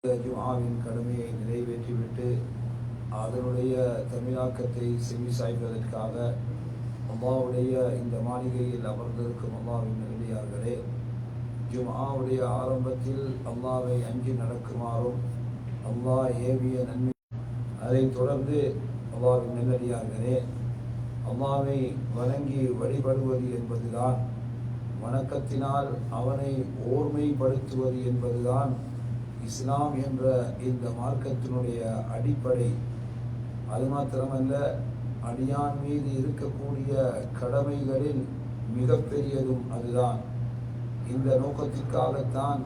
ஜும்ஆவின் கடமையை நிறைவேற்றிவிட்டு அதனுடைய தமிழாக்கத்தை செவி சாய்ப்பதற்காக அல்லாஹ்வுடைய இந்த மாளிகையில் அமர்ந்திருக்கும் அல்லாஹ்வின் நல்லடியார்களே, ஜும்ஆவுடைய ஆரம்பத்தில் அல்லாஹ்வை அஞ்சி நடக்குமாறும் அல்லாஹ் ஏவிய நன்மை, அதைத் தொடர்ந்து அல்லாஹ்வின் நல்லடியார்களே, அல்லாஹ்வை வணங்கி வழிபடுவது என்பதுதான், வணக்கத்தினால் அவனை ஓர்மைப்படுத்துவது என்பதுதான் இஸ்லாம் என்ற இந்த மார்க்கத்தினுடைய அடிப்படை. அது மாத்திரமல்ல, அடியான் மீது இருக்கக்கூடிய கடமைகளில் மிகப்பெரியதும் அதுதான். இந்த நோக்கத்திற்காகத்தான்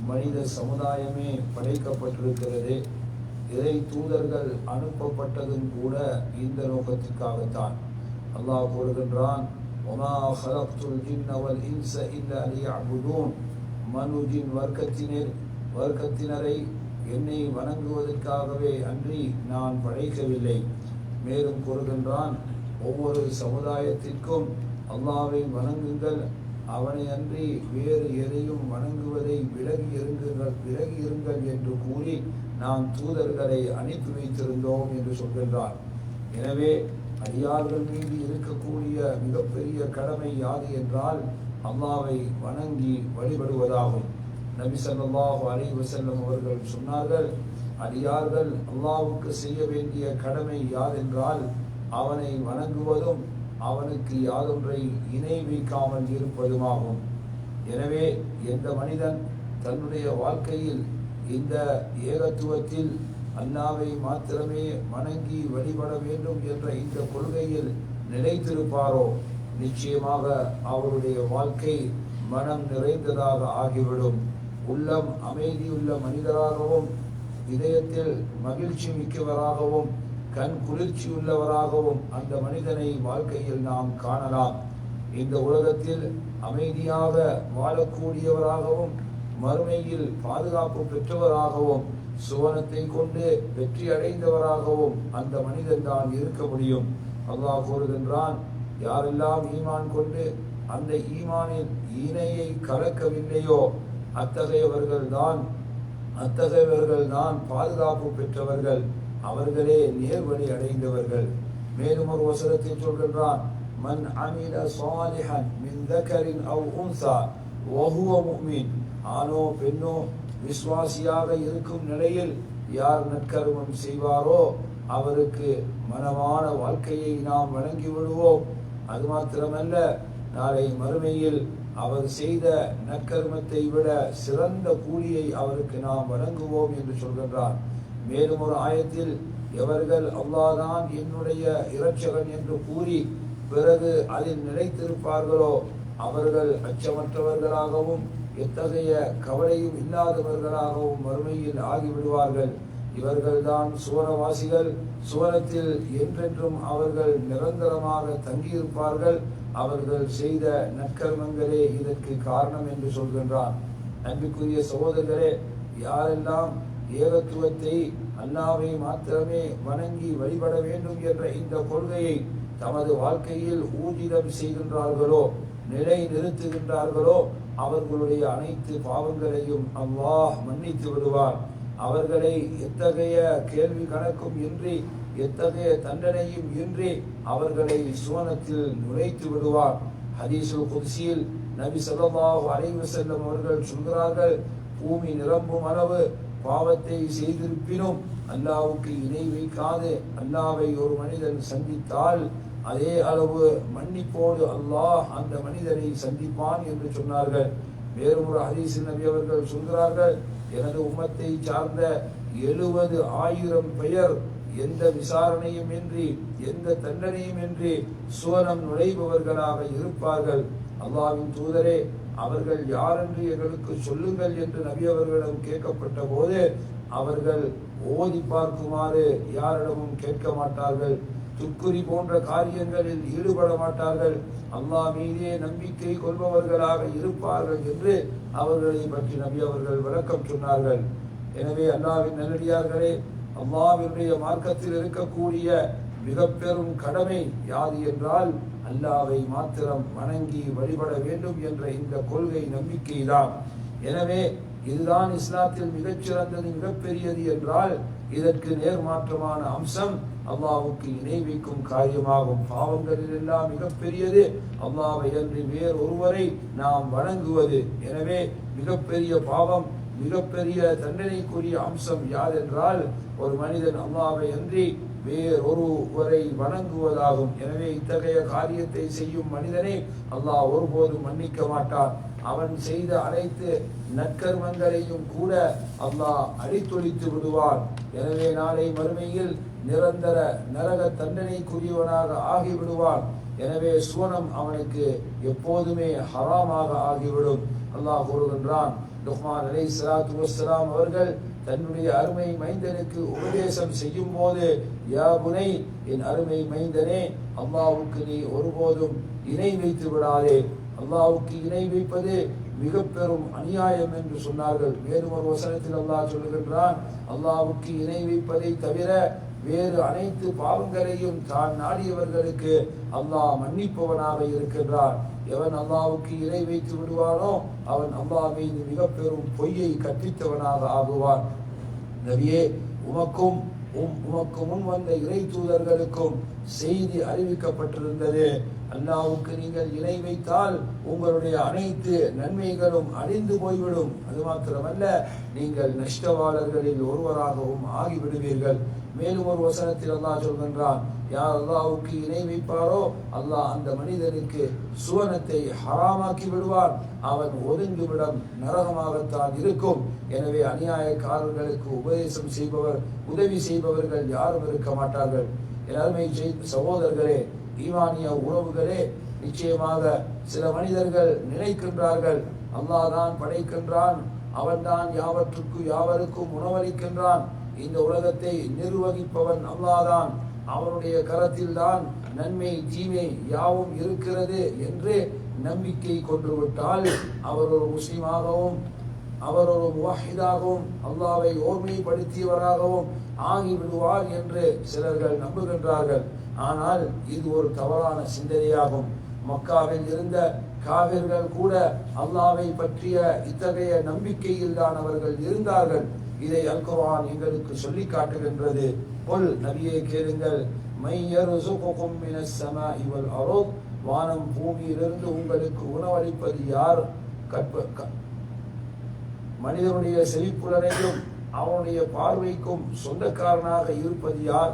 மனித சமுதாயமே படைக்கப்பட்டிருக்கிறது. இறை தூதர்கள் அனுப்பப்பட்டதும் கூட இந்த நோக்கத்திற்காகத்தான். அல்லாஹ் கூறுகின்றான், வமா ஹலக்துல் ஜின்ன வல் இன்ஸ இல்லா லியஅ்புதூன், மனு ஜின் வர்க்கத்தினரை என்னை வணங்குவதற்காகவே அன்றி நான் படைக்கவில்லை. மேலும் கூறுகின்றான், ஒவ்வொரு சமுதாயத்திற்கும் அல்லாஹ்வை வணங்குங்கள், அவனை அன்றி வேறு எதையும் வணங்குவதை விலகி இருங்கள் என்று கூறி நாம் தூதர்களை அனுப்பி வைத்திருந்தோம் என்று சொல்கின்றான். எனவே அடியார்கள் மீது இருக்கக்கூடிய மிகப்பெரிய கடமை யாது என்றால் அல்லாஹ்வை வணங்கி வழிபடுவதாகும். நபி ஸல்லல்லாஹு அலைஹி வஸல்லம் அவர்கள் சொன்னார்கள், அடியார்கள் அல்லாஹ்வுக்கு செய்ய வேண்டிய கடமை யாதென்றால் அவனை வணங்குவதும் அவனுக்கு யாதொன்றை இணை வைக்காமல் இருப்பதுமாகும். எனவே எந்த மனிதன் தன்னுடைய வாழ்க்கையில் இந்த ஏகத்துவத்தில் அல்லாஹ்வை மாத்திரமே வணங்கி வழிபட வேண்டும் என்ற இந்த கொள்கையில் நிலைத்திருப்பாரோ, நிச்சயமாக அவருடைய வாழ்க்கை மனம் நிறைந்ததாக ஆகிவிடும். உள்ளம் அமைதியுள்ள மனிதராகவும், இதயத்தில் மகிழ்ச்சி மிக்கவராகவும், கண் குளிர்ச்சி உள்ளவராகவும் அந்த மனிதனை வாழ்க்கையில் நாம் காணலாம். இந்த உலகத்தில் அமைதியாக வாழக்கூடியவராகவும், மறுமையில் பாதுகாப்பு பெற்றவராகவும், சுவனத்தை கொண்டு வெற்றி அடைந்தவராகவும் அந்த மனிதன் தான் இருக்க முடியும். அல்லாஹ் கூறுகின்றான், யாரெல்லாம் ஈமான் கொண்டு அந்த ஈமானின் இணையை கலக்கவில்லையோ அத்தகையவர்கள் தான் பாதுகாப்பு பெற்றவர்கள், அவர்களே நேர்வழி அடைந்தவர்கள். மேலும் ஒரு வசனத்தில் சொல்கின்றான், மன் அமில சாலிஹன் மின் தக்கரின் அவ் உன்ஸா வஹுவ முஃமின், ஆணோ பெண்ணோ விசுவாசியாக இருக்கும் நிலையில் யார் நற்கர்மம் செய்வாரோ அவருக்கு மனமான வாழ்க்கையை நாம் வழங்கி விடுவோம். அது மாத்திரமல்ல, நாளை மறுமையில் அவர் செய்த நற்கர்மத்தை விட சிறந்த கூலியை அவருக்கு நாம் வழங்குவோம் என்று சொல்கின்றார். மேலும் ஒரு ஆயத்தில், எவர்கள் அல்லாஹ் தான் என்னுடைய இரட்சகன் என்று கூறி பிறகு அதில் நிலைத்திருப்பார்களோ அவர்கள் அச்சமற்றவர்களாகவும் எத்தகைய கவலையும் இல்லாதவர்களாகவும் மறுமையில் ஆகிவிடுவார்கள். இவர்கள்தான் சுவனவாசிகள், சுவனத்தில் என்றென்றும் அவர்கள் நிரந்தரமாக தங்கியிருப்பார்கள். அவர்கள் செய்த நற்கர்மங்களே இதற்கு காரணம் என்று சொல்கின்றான். அன்புக்குரிய சகோதரர்களே, யாரெல்லாம் ஏகத்துவத்தை அல்லாஹ்வை மாத்திரமே வணங்கி வழிபட வேண்டும் என்ற இந்த கொள்கையை தமது வாழ்க்கையில் ஊர்ஜிதம் செய்கின்றார்களோ, நிலை நிறுத்துகின்றார்களோ, அவர்களுடைய அனைத்து பாவங்களையும் அல்லாஹ் மன்னித்து விடுவார். அவர்களை எத்தகைய கேள்வி கணக்கும் இன்றி, எத்தகைய தண்டனையும் இன்றி அவர்களை சுவனத்தில் நுழைத்து விடுவார். ஹதீஸுல் குத்ஸியில் நபி ஸல்லல்லாஹு அலைஹி வஸல்லம் அவர்கள் சொல்கிறார்கள், பூமி நிரம்பும் அளவு பாவத்தை செய்திருப்பினும் அல்லாஹ்வுக்கு இணை வைக்காது அல்லாஹ்வை ஒரு மனிதன் சந்தித்தால் அதே அளவு மன்னிப்போடு அல்லாஹ் அந்த மனிதனை சந்திப்பான் என்று சொன்னார்கள். வேறும் ஒரு ஹதீஸில் நபி அவர்கள் சொல்கிறார்கள், எனது உம்மத்தை சார்ந்த 70,000 பெயர் எந்த விசாரணையும் இன்றி, எந்த தண்டனையும் இன்றி சுவனம் நுழைபவர்களாக இருப்பார்கள். அல்லாஹ்வின் தூதரே, அவர்கள் யாரென்று எங்களுக்கு சொல்லுங்கள் என்று நபி அவர்களிடம் கேட்கப்பட்ட போது அவர்கள் ஓதி பார்க்குமாறு யாரிடமும் கேட்க மாட்டார்கள். துக்குறி போன்ற காரியங்களில் ஈடுபட மாட்டார்கள். அல்லாஹ் மீதே நம்பிக்கை கொள்பவர்களாக இருப்பார்கள் என்று அவர்களை பற்றி நபி அவர்கள் விளக்கம் சொன்னார்கள். எனவே அல்லாஹ்வின் நல்லடியார்களே, அல்லாஹ்வுடைய மார்க்கத்தில் இருக்கக்கூடிய மிக பெரும் கடமை யாது என்றால் அல்லாஹ்வை மாத்திரம் வணங்கி வழிபட வேண்டும் என்ற இந்த கொள்கை நம்பிக்கைதான். எனவே இதுதான் இஸ்லாத்தில் மிகச்சிறந்தது, மிகப்பெரியது என்றால் இதற்கு நேர்மாற்றமான அம்சம் அல்லாஹ்வுக்கு இணை வைக்கும் காரியமாகும். பாவங்களில் எல்லாம் மிகப்பெரியது அல்லாஹ்வை அன்றி வேறு ஒருவரை நாம் வணங்குவது. எனவே மிகப்பெரிய பாவம், மிகப்பெரிய தண்டனைக்குரிய அம்சம் யார் என்றால் ஒரு மனிதன் அல்லாஹ்வை அன்றி வேறொருவரை வணங்குவதாகும். எனவே இத்தகைய காரியத்தை செய்யும் மனிதனை அல்லாஹ் ஒருபோதும் மன்னிக்க மாட்டான். அவன் செய்த அனைத்து நற்கர்மங்களையும் கூட அல்லாஹ் அழித்தொழித்து விடுவான். எனவே நாளை மறுமையில் நிரந்தர நரக தண்டனைக்குரியவனாக ஆகிவிடுவான். எனவே சுவனம் அவனுக்கு எப்போதுமே ஹராமாக ஆகிவிடும். அல்லாஹ் கூறுகின்றான், லுக்மான் அலைஹிஸ்ஸலாத்து வஸ்ஸலாம் அவர்கள் தன்னுடைய அருமை மைந்தனுக்கு உபதேசம் செய்யும் போது, யா புனை, என் அருமை மைந்தனே, அல்லாஹ்வுக்கு நீ ஒருபோதும் இணை வைத்து விடாதே. அல்லாஹ்வுக்கு இணை வைப்பது மிக பெரும் அநியாயம் என்று சொன்னார்கள். மேலும் ஒரு வசனத்தில் அல்லாஹ் சொல்லுகின்றான், அல்லாஹ்வுக்கு இணை வைப்பதை தவிர வேறு அனைத்து பாவங்களையும் தான் நாடியவர்களுக்கு அல்லாஹ் மன்னிப்பவனாக இருக்கின்றான். எவன் அல்லாஹ்வுக்கு இணை வைத்து விடுவானோ அவன் அல்லாஹ் மீது மிக பெரும் பொய்யை கற்பித்தவனாக ஆகுவான். நபியே, உமக்கு முன் வந்த இறை தூதர்களுக்கும் செய்தி அறிவிக்கப்பட்டிருந்தது. அல்லாஹ்வுக்கு நீங்கள் இணை வைத்தால் உங்களுடைய அனைத்து நன்மைகளும் அழிந்து போய்விடும். அது மாத்திரமல்ல, நீங்கள் நஷ்டவாளர்களில் ஒருவராகவும் ஆகிவிடுவீர்கள். மேலும் ஒரு வசனத்தில் அல்லாஹ் சொல்கின்றான், யார் அல்லாஹ்வுக்கு இணை வைப்பாரோ அல்லாஹ் அந்த மனிதனுக்கு சுவனத்தை ஹராமாக்கி விடுவான். அவன் ஒதுங்குவிடம் நரகமாகத்தான் இருக்கும். எனவே அநியாயக்காரர்களுக்கு உபதேசம் செய்பவர், உதவி செய்பவர்கள் யாரும் இருக்க மாட்டார்கள். எல்லாருமே சகோதரர்களே, ஈமானிய உறவுகளே, நிச்சயமாக சில மனிதர்கள் நினைக்கின்றார்கள் அல்லாஹ் தான் படைக்கின்றான், அவன் தான் யாவருக்கும் உணவளிக்கின்றான், இந்த உலகத்தை நிர்வகிப்பவன் அல்லாஹ் தான், அவனுடைய கரத்தில் தான் நன்மை தீமை யாவும் இருக்கிறது என்று நம்பிக்கை கொண்டுவிட்டால் அவர் ஒரு முஸ்லிமாகவும் அவர் ஒரு முவஹிதாகவும் அல்லாஹ்வை ஓர்மைப்படுத்தியவராகவும் ஆகிவிடுவார் என்று சிலர்கள் நம்புகின்றார்கள். ஆனால் இது ஒரு தவறான சிந்தனையாகும். மக்காவில் இருந்த காவிர்கள் கூட அல்லாஹ்வை பற்றிய இத்தகைய நம்பிக்கையில் தான் அவர்கள் இருந்தார்கள். இதை அல் குர்ஆன் எங்களுக்கு சொல்லி காட்டுகின்றது. கொல், நபியே கேளுங்கள், மை யர்ஸுகுகும் மினஸ் ஸமாஇ வல் அர்த், வானம் பூமியிலிருந்து உங்களுக்கு உணவளிப்பது யார்? மனிதனுடைய செழிப்புலனையும் அவனுடைய பார்வைக்கும் சொந்தக்காரனாக இருப்பது யார்?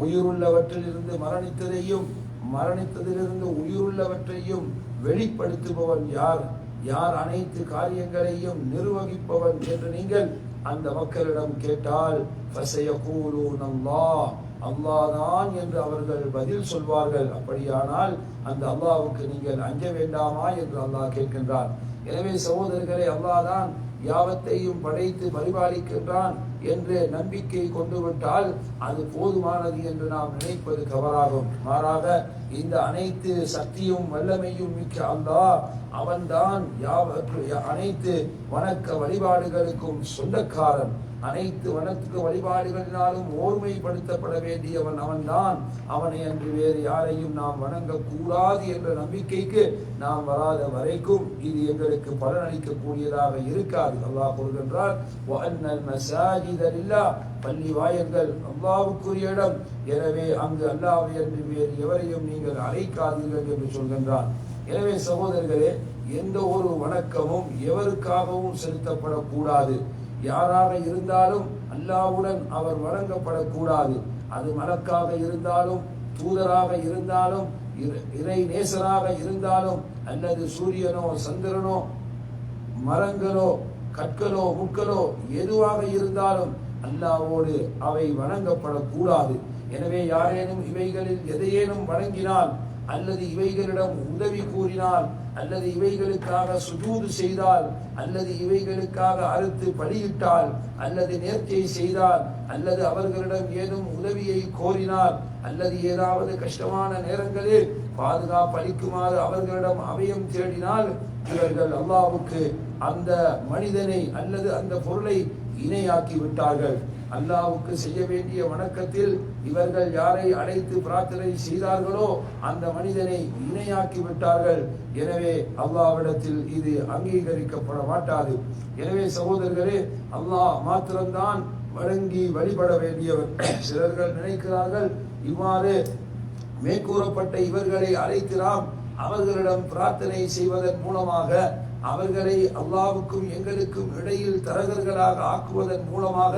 உயிருள்ளவற்றிலிருந்து மரணித்ததையும் மரணித்ததிலிருந்து உயிருள்ளவற்றையும் வெளிப்படுத்துபவன் யார்? யார் அனைத்து காரியங்களையும் நிர்வகிப்பவன் என்று நீங்கள் அந்த மக்களிடம் கேட்டால் ஃபஸயகூலூன அல்லாஹ், அல்லாஹ் தான் என்று அவர்கள் பதில் சொல்வார்கள். அப்படியானால் அந்த அல்லாஹ்வுக்கு நீங்கள் அஞ்ச வேண்டாமா என்று அல்லாஹ் கேட்கின்றான். எனவே சகோதரர்களே, அல்லாஹ் தான் யாவத்தையும் படைத்து பரிபாலிக்கின்றான் என்று நம்பிக்கை கொண்டு விட்டால் அது போதுமானது என்று நாம் நினைப்பது தவறாகும். மாறாக இந்த அனைத்து சக்தியும் வல்லமையும் மிக்க அல்லாஹ் அவன்தான் அனைத்து வணக்க வழிபாடுகளுக்கும் சொந்தக்காரன். அனைத்து வணக்க வழிபாடுகளினாலும் ஓர்மைப்படுத்தப்பட வேண்டியவன் அவன்தான். அவனை அன்று வேறு யாரையும் நாம் வணங்கக்கூடாது என்ற நம்பிக்கைக்கு நாம் வராத வரைக்கும் இது எங்களுக்கு பலனளிக்க கூடியதாக இருக்காது. அல்லாஹ் கூறுகின்றார், வஅன்னல் மஸாஜித லில்லாஹ், பள்ளி வாயங்கள் அல்லாஹ்வுக்குரிய இடம், எனவே அங்கு அல்லாஹ்வை அன்று வேறு எவரையும் நீங்கள் அழைக்காதீர்கள் என்று சொல்கின்றான். எனவே சகோதரர்களே, எந்த ஒரு வணக்கமும் எவருக்காகவும் செலுத்தப்படக்கூடாது. யாராக இருந்தாலும் அல்லாஹ்வுடன் அவர் வணங்கப்படக்கூடாது. அது மலக்காக இருந்தாலும், தூதராக இருந்தாலும், இறை நேசராக இருந்தாலும், அல்லது சூரியனோ சந்திரனோ மரங்களோ கற்களோ முட்களோ எதுவாக இருந்தாலும் அல்லாஹ்வோடு அவை வணங்கப்படக்கூடாது. எனவே யாரேனும் இவைகளில் எதையேனும் வணங்கினால், அல்லது இவைகளிடம் உதவி கூறினால், அல்லது இவைகளுக்காக சுஜூது செய்தால், அல்லது இவைகளுக்காக அறுத்து பலியிட்டால், அல்லது நேர்ச்சை செய்தால், அல்லது அவர்களிடம் ஏதும் உதவியை கோரினால், அல்லது ஏதாவது கஷ்டமான நேரங்களில் பாதுகாப்பு அளிக்குமாறு அவர்களிடம் அபயம் தேடினால், இவர்கள் அல்லாஹ்வுக்கு அந்த மனிதனை அல்லது அந்த பொருளை இணையாக்கி விட்டார்கள். அல்லாஹ்வுக்கு செய்ய வேண்டிய வணக்கத்தில் இவர்கள் யாரை அழைத்து பிரார்த்தனை செய்தார்களோ அந்த மனிதனை இணையாக்கி விட்டார்கள். எனவே அல்லாஹ்விடத்தில் இது அங்கீகரிக்கப்பட மாட்டாது. எனவே சகோதரர்களே, அல்லாஹ் மாத்திரம்தான் வணங்கி வழிபட வேண்டியவர். சிலர்கள் நினைக்கிறார்கள், இவ்வாறு மேற்கூறப்பட்ட இவர்களை அழைத்து நாம் அவர்களிடம் பிரார்த்தனை செய்வதன் மூலமாக அவர்களை அல்லாஹ்வுக்கும் எங்களுக்கும் இடையில் தரகர்களாக ஆக்குவதன் மூலமாக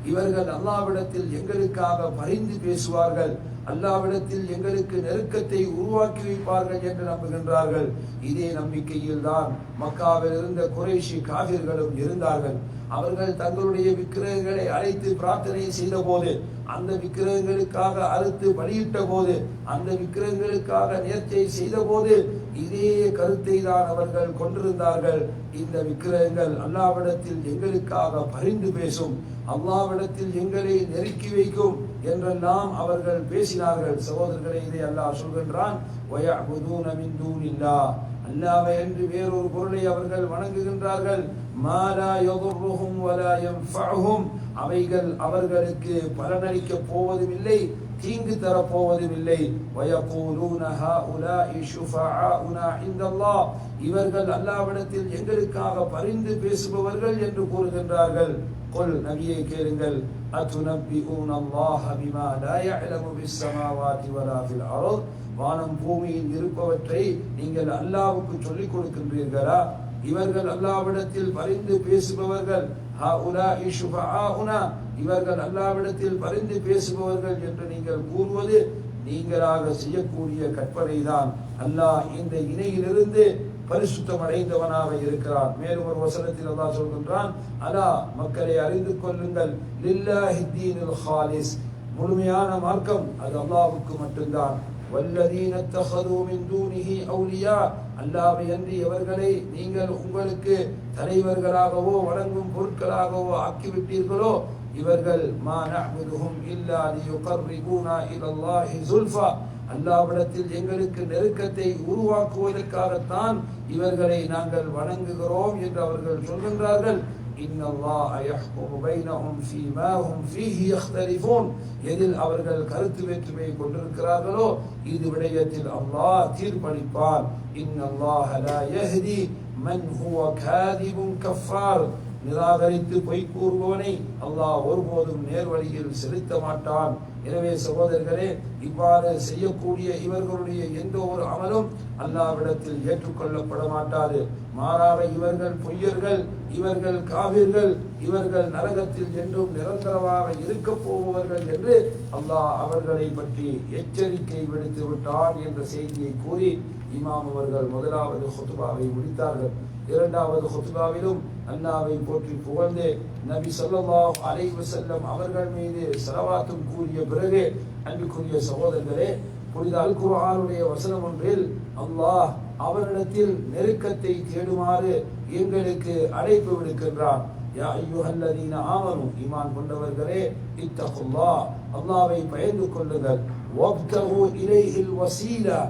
இவர்கள் அல்லாஹ்விடத்தில் எங்களுக்காக பரிந்து பேசுவார்கள், அல்லாஹ்விடத்தில் எங்களுக்கு நெருக்கத்தை உருவாக்கி வைப்பார்கள் என்று நம்புகின்றார்கள். இதே நம்பிக்கையில் தான் மக்காவில் இருந்த குறைஷி காஃபிர்களும் இருந்தார்கள். அவர்கள் தங்களுடைய விக்கிரகங்களை அழைத்து பிரார்த்தனை செய்த போது, அந்த விக்கிரகங்களுக்காக அறுத்து பலியிட்ட போது, அந்த விக்கிரகங்களுக்காக நேர்ச்சை செய்த போது இதே கருத்தை தான் அவர்கள் கொண்டிருந்தார்கள். இந்த விக்கிரகங்கள் அல்லாஹ்விடத்தில் எங்களுக்காக பரிந்து பேசும், அல்லாஹ்விடத்தில் எங்களை நெருக்கி வைக்கும் என்றெல்லாம் அவர்கள் பேசினார்கள். சகோதரர்களை, இதை அல்லாஹ் சொல்கின்றான், வயஅபுதூன மின் தூனில்லாஹ், அல்லாஹ்வை அன்றி வேறொரு பொருளை அவர்கள் வணங்குகின்றார்கள். மா லா யதுர்ருஹும் வலா யன்ஃபஉஹும், அவைகள் அவர்களுக்கு பலனளிக்க போவதும் இல்லை, தீங்கு தரப்போவதும் இல்லை. வயகூலூன ஹாஉலாஇ ஷுஃபஆஉனா இன்தல்லாஹ், இவர்கள் அல்லாஹ்விடத்தில் எங்களுக்காக பரிந்து பேசுபவர்கள் என்று கூறுகின்றார்கள். குல், நபியே கேளுங்கள், அத்துனப்பிஊன அல்லாஹ பிமா லா யஅலமு பிஸ்ஸமாவாதி வலா ஃபில் அர்த், வானம் பூமியில் இருப்பவற்றை நீங்கள் அல்லாஹ்வுக்கு சொல்லிக் கொடுக்கின்றீர்களா? இவர்கள் அல்லாஹ்விடத்தில் பரிந்து பேசுபவர்கள், ஹாஉலாஇ ஷுஃபஆஉனா, இவர்கள் அல்லாஹ்விடத்தில் பரிந்து பேசுபவர்கள் என்று நீங்கள் கூறுவது நீங்களாக செய்யக்கூடிய கற்பனைதான். அல்லாஹ் இந்த இணையிலிருந்து பரிசுத்தம் அடைந்தவனாக இருக்கிறான். மேலும் ஒரு வசனத்தில் அல்லாஹ் சொல்கின்றான், அலா, மக்களை அறிந்து கொள்ளுங்கள், லில்லாஹி தீனுல் ஹாலிஸ், முழுமையான மார்க்கம் அது அல்லாஹ்வுக்கு மட்டும்தான். வல்லதீன தஹது மின் தூனிஹி அவுலியா, அல்லாஹ்வை அன்றி எவர்களை நீங்கள் உங்களுக்கு தலைவர்களாகவோ வணங்கும் பொருட்களாகவோ ஆக்கிவிட்டீர்களோ இவர்கள் மா நஅபுதுஹும் இல்லா லியுகர்ரிபூனா இலல்லாஹி ஸுல்ஃபா, அல்லாஹ்விடத்தில் எங்களுக்கு நெருக்கத்தை உருவாக்குவதற்காகத்தான் இவர்களை நாங்கள் வணங்குகிறோம் என்று அவர்கள் சொல்கின்றார்கள். இன்னல்லாஹ யஹ்குமு பைனஹும் ஃபீமா ஹும் ஃபீஹி யக்தலிஃபூன், எதில் அவர்கள் கருத்து வேற்றுமை கொண்டிருக்கிறார்களோ இது விடயத்தில் அல்லாஹ் தீர்ப்பளிப்பான். இன்னல்லாஹ லா யஹ்தி மன் ஹுவ காதிபுன் கஃபார், நிராகரித்து பொய் கூறுபவனை அல்லாஹ் ஒருபோதும் நேர்வழியில் செலுத்த மாட்டான். எனவே சகோதரர்களே, இவ்வாறு செய்யக்கூடிய இவர்களுடைய எந்த ஒரு அமலும் அல்லாஹ்விடத்தில் ஏற்றுக்கொள்ளப்பட மாட்டாது. மாறாக இவர்கள் பொய்யர்கள், இவர்கள் காவிர்கள், இவர்கள் நரகத்தில் என்றும் நிரந்தரமாக இருக்க போபவர்கள் என்று அல்லாஹ் அவர்களை பற்றி எச்சரிக்கை விடுத்து விட்டான் என்ற செய்தியை கூறி இமாம் அவர்கள் முதலாவது ஹுத்பாவை முடித்தார்கள். இரண்டாவது ஹுத்பாவிலும் அல்லாஹ்வை போற்றி புகழ்ந்து நபி ஸல்லல்லாஹு அலைஹி வஸல்லம் அவர்கள் மீது ஸலவாத்தும் கூறிய பிறகு, அன்புக்குரிய சகோதரர்களே, புனித அல் குர்ஆனுடைய வசனம் ஒன்றில் அல்லாஹ் அவரிடத்தில் நெருக்கத்தை தேடுமாறு எங்களுக்கு அழைப்பு விடுக்கின்றான். யா அய்யுஹல்லதீன ஆமனு, ஈமான் கொண்டவர்களே, இத்தகுல்லாஹ், அல்லாஹ்வை பயந்து கொள்ளுங்கள். வப்தகு இலைஹில் வஸீலா,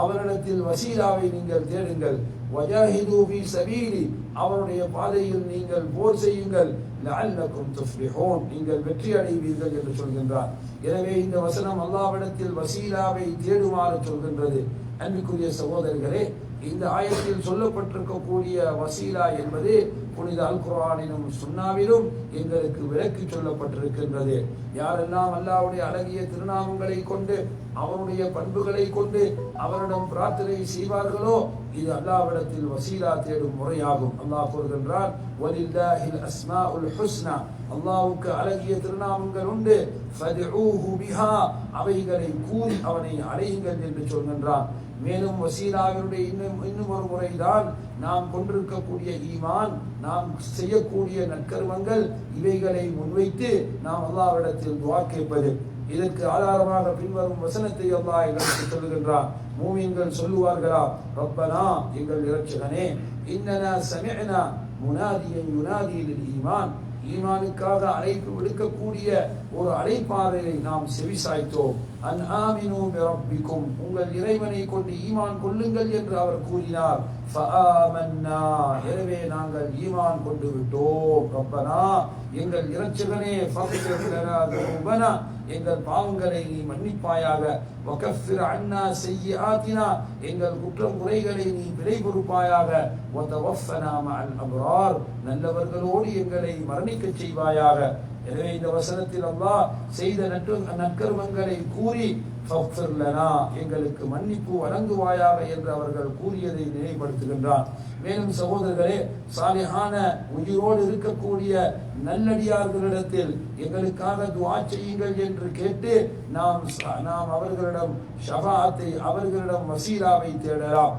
அவரிடத்தில் வசீலாவை நீங்கள் தேடுங்கள். வஜாஹிது ஃபீ சபீலி, அவருடைய பாதையில் நீங்கள் போர் செய்யுங்கள். லஅல்லகும் துஃப்லிஹூன், நீங்கள் வெற்றி அடைவீர்கள் என்று சொல்கின்றார். எனவே இந்த வசனம் அல்லாஹ்விடத்தில் வசீலாவை தேடுமாறு சொல்கின்றது. அன்புக்குரிய சகோதரர்களே, இந்த ஆயத்தில் சொல்லப்பட்டிருக்கக்கூடிய வசீலா என்பது புனித அல் குர்ஆனிலும் சுன்னாவிலும் எங்களுக்கு விளக்கி சொல்லப்பட்டிருக்கின்றது. யாரெல்லாம் அல்லாஹ்வுடைய அழகிய திருநாமங்களை கொண்டு அவருடைய பண்புகளை கொண்டு அவரிடம் பிரார்த்தனை செய்வார்களோ இது அல்லாஹ்விடத்தில் வசீலா தேடும் முறையாகும். அல்லாஹ் கூறுகின்றான், வலில்லாஹில் அஸ்மாஉல் ஹுஸ்னா, அல்லாஹ்வுக்கு அழகிய திருநாமங்கள் உண்டு. ஃபதுஊஹு பிஹா, அவைகளை கூறி அவனை அழையுங்கள் என்று சொல்கின்றான். மேலும் வசீலாவினுடைய இன்னும் ஒரு முறைதான் நாம் கொண்டிருக்கக்கூடிய ஈமான், நாம் செய்யக்கூடிய நற்கர்மங்கள், இவைகளை முன்வைத்து நாம் அல்லாஹ்விடத்தில் துஆ கேட்பது. இதற்கு ஆதாரமாக பின்வரும் வசனத்தை அல்லாஹ் எங்களுக்கு சொல்லுகின்றான். மூமின்கள் சொல்லுவார்களா, ரப்பனா, எங்கள் இரட்சகனே, இன்னனா சமிஅனா முனாதியன் யுனாதி லில் ஈமான், ஈமானுக்காக அழைப்பு விடுக்கக்கூடிய ஒரு அழைப்பாளரை நாம் செவிசாய்த்தோம். அன் ஆமினு பிரப்பிக்கும், உங்கள் இறைவனை கொண்டு ஈமான் கொள்ளுங்கள் என்று அவர் கூறினார். ஃபஆமன்னா, எனவே நாங்கள் ஈமான் கொண்டு விட்டோம். ரப்பனா, எங்கள் இரட்சகனே ஃபக்ஃபிர் லனா துனூபனா, எங்கள் பாவங்களை நீ மன்னிப்பாயாக. வகஃபிர் அன்னா ஸய்யிஆத்தினா, எங்கள் குற்றம் குறைகளை நீ விலை பொறுப்பாயாக. வதவஃபனா மஅல் அப்ரார், நல்லவர்களோடு எங்களை மரணிக்கச் செய்வாயாக. எனவே இந்த வசனத்தில் அல்லாஹ் செய்த நற்கர்மங்களை கூறி ஃபக்ஃபிர் லனா, எங்களுக்கு மன்னிப்பு வழங்குவாயாக என்று அவர்கள் கூறியதை நினைவுபடுத்துகின்றான். மேலும் சகோதரர்களே, சாலிஹான உயிரோடு இருக்கக்கூடிய நல்லடியார்களிடத்தில் எங்களுக்காக துஆ செய்யுங்கள் என்று கேட்டு நாம் அவர்களிடம் ஷஃபாஅத்தை, அவர்களிடம் வசீலாவை தேடலாம்.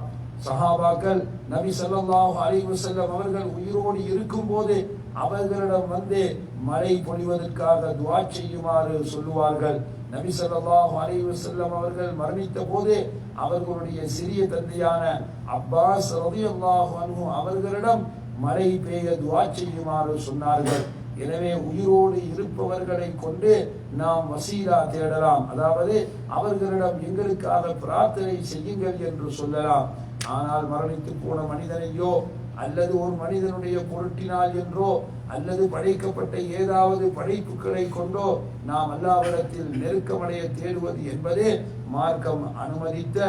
சஹாபாக்கள் நபி ஸல்லல்லாஹு அலைஹி வஸல்லம் அவர்கள் உயிரோடு இருக்கும் போது அவர்களிடம் வந்து மழை பொழிவதற்காக துஆ செய்யுமாறு சொல்லுவார்கள். நபி ஸல்லல்லாஹு அலைஹி வஸல்லம் அவர்கள் மரணித்த போது அவர்களுடைய சிறிய தந்தையான அப்பாஸ் ரலியல்லாஹு அன்ஹு அவர்களிடம் மழை பெய்ய துஆ செய்யுமாறு சொன்னார்கள். எனவே உயிரோடு இருப்பவர்களை கொண்டு நாம் வசீலா தேடலாம், அதாவது அவர்களிடம் எங்களுக்காக பிரார்த்தனை செய்யுங்கள் என்று சொல்லலாம். ஆனால் மரணித்து போன மனிதனையோ அல்லது ஒரு மனிதனுடைய பொருட்டினால் என்றோ அல்லது படைக்கப்பட்ட ஏதாவது படைப்புகளை கொண்டோ நாம் அல்லாஹ்விடத்தில் நெருக்கமடைய தேடுவது என்பது மார்க்கம் அனுமதித்த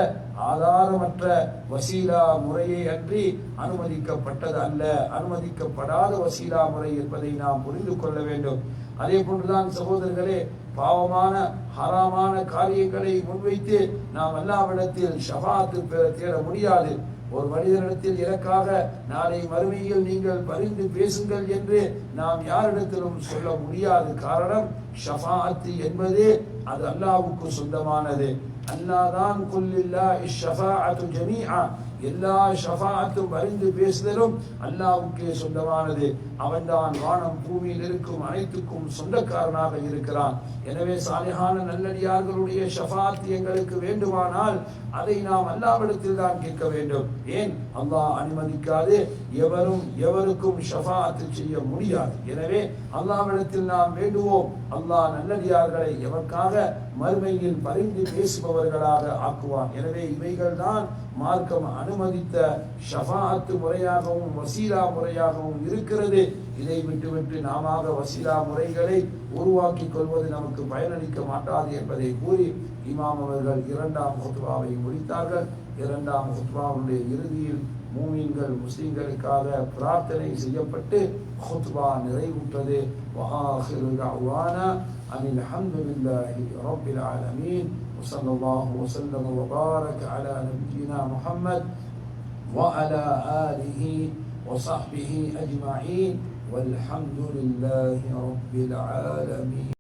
ஆதாரமற்ற வசீலா முறையை அன்றி அனுமதிக்கப்பட்டது அல்ல, அனுமதிக்கப்படாத வசீலா முறை என்பதை நாம் புரிந்து கொள்ள வேண்டும். அதே போன்றுதான் சகோதரர்களே, பாவமான ஹராமான காரியங்களை முன்வைத்து நாம் அல்லாஹ்விடத்தில் ஷஃபாஅத்து தேட முடியாது. ஒரு மனிதனிடத்தில் எனக்காக நாளை மறுமையில் நீங்கள் பரிந்து பேசுங்கள் என்று நாம் யாரிடத்திலும் சொல்ல முடியாது. காரணம், ஷஃபாஅத்து என்பது அது அல்லாஹ்வுக்கு சொந்தமானது. அல்லாஹ் தான் குல்லில்லாஹி ஷஃபாஅத்து ஜமீஆ, எல்லா ஷஃபாஅத்தும் பரிந்து பேசுதலும் அல்லாஹ்வுக்கே சொந்தமானது. அவன்தான் வானம் பூமியில் இருக்கும் அனைத்துக்கும் சொந்தக்காரனாக இருக்கிறான். எனவே சாலிஹான நல்லடியார்களுடைய ஷஃபாஅத் எங்களுக்கு வேண்டுமானால் அதை நாம் அல்லாஹ்விடத்தில் தான் கேட்க வேண்டும். ஏன், அல்லாஹ் அனுமதிக்காது எவரும் எவருக்கும் ஷஃபாஅத் செய்ய முடியாது. எனவே அல்லாஹ்விடத்தில் நாம் வேண்டுவோம், அல்லாஹ் நல்லடியார்களை எவருக்காக மறுமையில் பரிந்து பேசுபவர்களாக ஆக்குவான். எனவே இவைகள் தான் மார்க்கம் அனுமதித்த ஷஃபாஅத் முறையாகவும் வசீலா முறையாகவும் இருக்கிறது. இதை விட்டுவிட்டு நாம வசீலா முறைகளை உருவாக்கி கொள்வது நமக்கு பயனளிக்க மாட்டாது என்பதை கூறி இமாம் அவர்கள் இரண்டாம் ஹுத்பாவை முடித்தார்கள். இரண்டாம் ஹுத்பாவுடைய இறுதியில் மூமின்கள் முஸ்லிம்களுக்காக பிரார்த்தனை செய்யப்பட்டு ஹுத்பா நிறைவுற்றது. வஆஹிரு தஅவானா அனில் ஹம்துலில்லாஹி ரப்பில் ஆலமீன். ஸல்லல்லாஹு வஸல்லம் வபாரக அலா நபியினா முஹம்மத் وعلى آله وصحبه أجمعين والحمد لله رب العالمين.